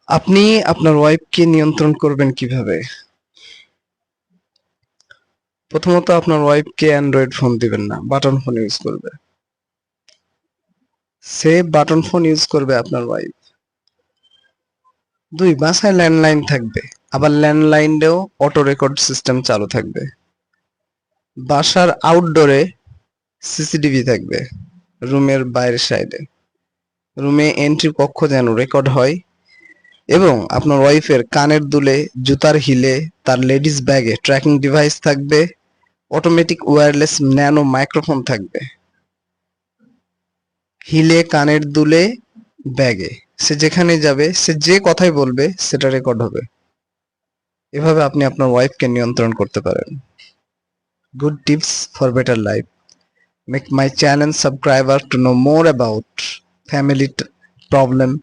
আপনি আপনার ওয়াইফকে নিয়ন্ত্রণ করবেন কিভাবে? প্রথমত আপনার ওয়াইফকে অ্যান্ড্রয়েড ফোন দিবেন না, বাটন ফোন ইউজ করবে। সে বাটন ফোন ইউজ করবে আপনার ওয়াইফ। ২ বাসায় ল্যান্ডলাইন থাকবে। আবার ল্যান্ডলাইনেও অটো রেকর্ড সিস্টেম চালু থাকবে। বাসার আউটডোরে সিসিটিভি থাকবে, রুমের বাইরের সাইডে। রুমে এন্ট্রি কক্ষ যেন রেকর্ড হয় এবং আপনার ওয়াইফের কানের দুলে, জুতার হিলে, তার লেডিস ব্যাগে ট্র্যাকিং ডিভাইস থাকবে, অটোমেটিক ওয়্যারলেস ন্যানো মাইক্রোফোন থাকবে। হিলে, কানের দুলে, ব্যাগে। সে যেখানে যাবে, সে যে কথাই বলবে সেটা রেকর্ড হবে। এভাবে আপনি আপনার ওয়াইফকে নিয়ন্ত্রণ করতে পারেন। Good tips for better life. Make my channel subscriber to know more about family problem